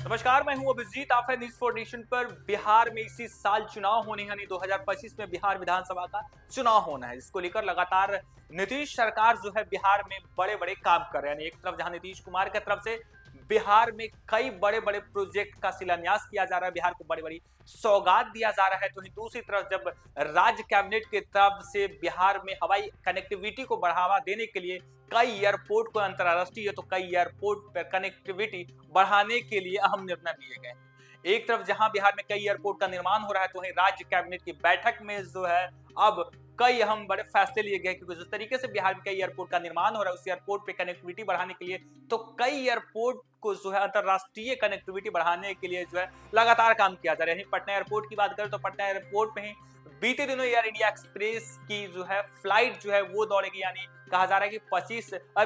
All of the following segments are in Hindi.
नमस्कार, मैं हूं अभिजीत। आप है न्यूज़ फॉर नेशन पर। बिहार में इसी साल चुनाव होने हैं, यानी 2025 में बिहार विधानसभा का चुनाव होना है, जिसको लेकर लगातार नीतीश सरकार जो है बिहार में बड़े बड़े काम कर रहे हैं। एक तरफ जहां नीतीश कुमार की तरफ से बिहार में कई बड़े बड़े प्रोजेक्ट का शिलान्यास किया जा रहा है, बिहार को बड़ी बड़ी सौगात दिया जा रहा है, तो वहीं दूसरी तरफ जब राज्य कैबिनेट की तरफ से बिहार में हवाई कनेक्टिविटी को बढ़ावा देने के लिए कई एयरपोर्ट को अंतर्राष्ट्रीय तो कई एयरपोर्ट पर कनेक्टिविटी बढ़ाने के लिए अहम निर्णय लिए गए। एक तरफ जहां बिहार में कई एयरपोर्ट का निर्माण हो रहा है, तो वहीं राज्य कैबिनेट की बैठक में जो है अब कई अहम बड़े फैसले लिए गए, क्योंकि जिस तरीके से बिहार में कई एयरपोर्ट का निर्माण हो रहा है, उस एयरपोर्ट पे कनेक्टिविटी बढ़ाने के लिए तो कई एयरपोर्ट को जो है अंतर्राष्ट्रीय कनेक्टिविटी बढ़ाने के लिए जो है लगातार काम किया जा रहा है। पटना एयरपोर्ट की बात करें तो पटना एयरपोर्ट में ही बीते दिनों एयर इंडिया एक्सप्रेस की जो है फ्लाइट जो है वो दौड़ेगी, यानी कहा जा रहा है कि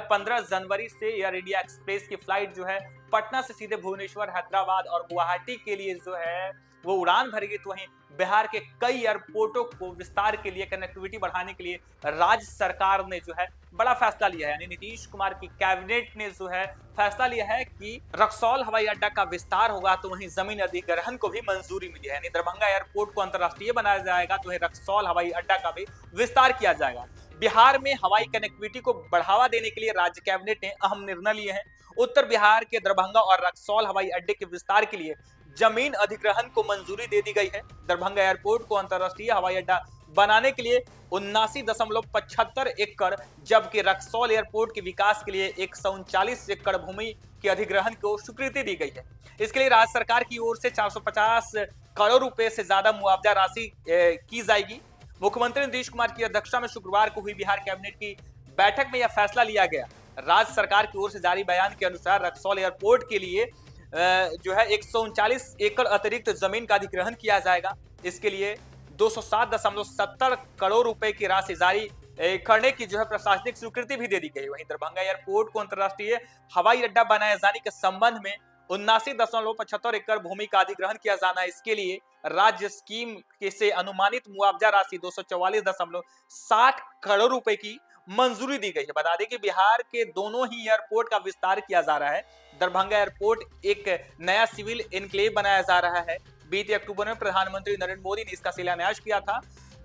15 जनवरी से एयर इंडिया एक्सप्रेस की फ्लाइट जो है पटना से सीधे भुवनेश्वर, हैदराबाद और गुवाहाटी के लिए जो है वो उड़ान भरेगी। तो वहीं बिहार के कई एयरपोर्टों को विस्तार के लिए, कनेक्टिविटी बढ़ाने के लिए राज्य सरकार ने जो है बड़ा फैसला लिया है, यानी नीतीश कुमार की कैबिनेट ने जो है फैसला लिया है कि रक्सौल हवाई अड्डा का विस्तार होगा, तो वहीं जमीन अधिग्रहण को भी मंजूरी मिली है, यानी दरभंगा एयरपोर्ट को अंतर्राष्ट्रीय बनाया जाएगा, तो वहीं रक्सौल हवाई अड्डा का भी विस्तार किया जाएगा। बिहार में हवाई कनेक्टिविटी को बढ़ावा देने के लिए राज्य कैबिनेट ने अहम निर्णय लिए हैं। उत्तर बिहार के दरभंगा और रक्सौल हवाई अड्डे के विस्तार के लिए जमीन अधिग्रहण को मंजूरी दे दी गई है। दरभंगा एयरपोर्ट को अंतर्राष्ट्रीय हवाई अड्डा बनाने के लिए 79.75 एकड़, जबकि रक्सौल एयरपोर्ट के विकास के लिए 139 एकड़ भूमि के अधिग्रहण को स्वीकृति दी गई है। इसके लिए राज्य सरकार की ओर से 450 करोड़ रुपए से ज्यादा मुआवजा राशि की जाएगी। मुख्यमंत्री नीतीश कुमार की अध्यक्षता में शुक्रवार को हुई बिहार कैबिनेट की बैठक में यह फैसला लिया गया। राज्य सरकार की ओर से जारी बयान के अनुसार रक्सौल एयरपोर्ट के लिए जो है 139 एकड़ अतिरिक्त जमीन का अधिग्रहण किया जाएगा। इसके लिए 207.70 करोड़ रुपए की राशि जारी करने की जो है प्रशासनिक स्वीकृति भी दे दी गई। वहीं दरभंगा एयरपोर्ट को अंतर्राष्ट्रीय हवाई अड्डा बनाए जाने के संबंध में 79.75 एकड़ भूमि का अधिग्रहण किया जाना है। इसके लिए राज्य स्कीम से अनुमानित मुआवजा राशि 244.60 करोड़ रुपए की मंजूरी दी गई है। बता दें कि बिहार के दोनों ही एयरपोर्ट का विस्तार किया जा रहा है। दरभंगा एयरपोर्ट एक नया सिविल एनक्लेव बनाया जा रहा है। बीते अक्टूबर में प्रधानमंत्री नरेंद्र मोदी ने इसका शिलान्यास किया था।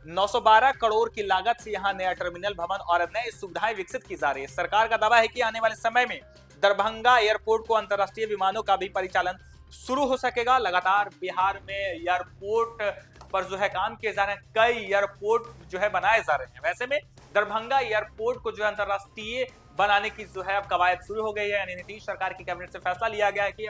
912 करोड़ की लागत से यहाँ नया टर्मिनल भवन और नई सुविधाएं विकसित की जा रही है। सरकार का दावा है कि आने वाले समय में दरभंगा एयरपोर्ट को अंतर्राष्ट्रीय विमानों का भी परिचालन शुरू हो सकेगा। लगातार बिहार में एयरपोर्ट पर जो है काम किए जा रहे हैं, कई एयरपोर्ट जो है बनाए जा रहे हैं। वैसे में दरभंगा एयरपोर्ट को जो है अंतर्राष्ट्रीय बनाने की जो है अब कवायद शुरू हो गई है, यानी नीतीश सरकार की कैबिनेट से फैसला लिया गया है कि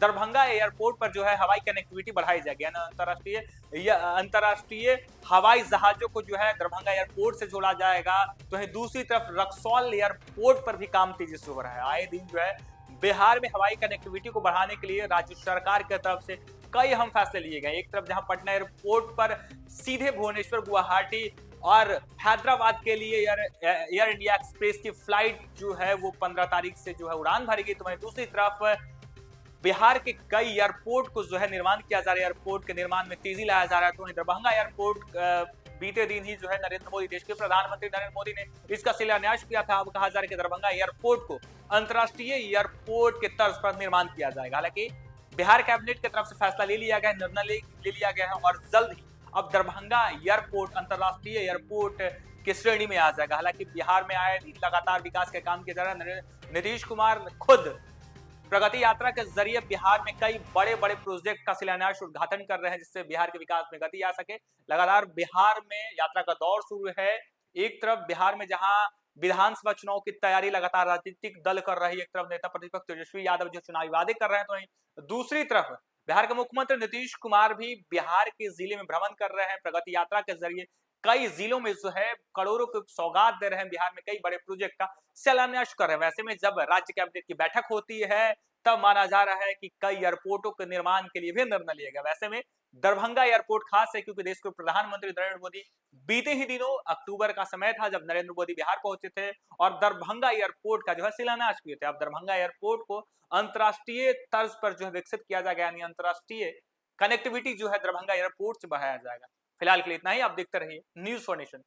दरभंगा एयरपोर्ट पर जो है हवाई कनेक्टिविटी बढ़ाई जाएगी, अंतर्राष्ट्रीय हवाई जहाजों को जो है दरभंगा एयरपोर्ट से जोड़ा जाएगा। तो है दूसरी तरफ रक्सौल एयरपोर्ट पर भी काम तेजी से हो रहा है। आए दिन जो है बिहार में हवाई कनेक्टिविटी को बढ़ाने के लिए राज्य सरकार की तरफ से कई अहम फैसले लिए गए। एक तरफ जहां पटना एयरपोर्ट पर सीधे भुवनेश्वर, गुवाहाटी और हैदराबाद के लिए एयर इंडिया एक्सप्रेस की फ्लाइट जो है वो 15 तारीख से जो है उड़ान भरेगी, तो वहीं दूसरी तरफ बिहार के कई एयरपोर्ट को जो है निर्माण किया जा रहा है। एयरपोर्ट के निर्माण में तेजी लाया जा रहा है। तो वहीं दरभंगा एयरपोर्ट बीते दिन ही जो है नरेंद्र मोदी, देश के प्रधानमंत्री नरेंद्र मोदी ने इसका शिलान्यास किया था। अब कहा जा रहा है कि दरभंगा एयरपोर्ट को अंतर्राष्ट्रीय एयरपोर्ट के तर्ज पर निर्माण किया जाएगा। हालांकि बिहार कैबिनेट की तरफ से फैसला ले लिया गया है, निर्णय ले लिया गया है और जल्द ही अब दरभंगा एयरपोर्ट अंतर्राष्ट्रीय एयरपोर्ट की श्रेणी में आ जाएगा। हालांकि बिहार में आए दिन लगातार विकास के काम किए जा रहे हैं। नीतीश कुमार खुद प्रगति यात्रा के जरिए बिहार में कई बड़े बड़े प्रोजेक्ट का शिलान्यास उद्घाटन कर रहे हैं, जिससे बिहार के विकास में गति आ सके। लगातार बिहार में यात्रा का दौर शुरू है। एक तरफ बिहार में जहां विधानसभा चुनाव की तैयारी लगातार राजनीतिक दल कर रही है, एक तरफ नेता प्रतिपक्ष तेजस्वी यादव जो चुनावी वादे कर रहे हैं, तो दूसरी तरफ बिहार के मुख्यमंत्री नीतीश कुमार भी बिहार के जिले में भ्रमण कर रहे हैं। प्रगति यात्रा के जरिए कई जिलों में जो है करोड़ों की सौगात दे रहे हैं। बिहार में कई बड़े प्रोजेक्ट का शिलान्यास कर रहे हैं। वैसे में जब राज्य कैबिनेट की बैठक होती है, तब माना जा रहा है कि कई एयरपोर्टों के निर्माण के लिए भी निर्णय लिया गया। वैसे में दरभंगा एयरपोर्ट खास है, क्योंकि देश के प्रधानमंत्री नरेंद्र मोदी बीते ही दिनों अक्टूबर का समय था जब नरेंद्र मोदी बिहार पहुंचे थे और दरभंगा एयरपोर्ट का जो है शिलान्यास किए थे। अब दरभंगा एयरपोर्ट को अंतर्राष्ट्रीय तर्ज पर जो है विकसित किया जाएगा, यानी अंतर्राष्ट्रीय कनेक्टिविटी जो है दरभंगा एयरपोर्ट से बढ़ाया जाएगा। फिलहाल के लिए इतना ही। आप देखते रहिए न्यूज़ फॉर नेशन।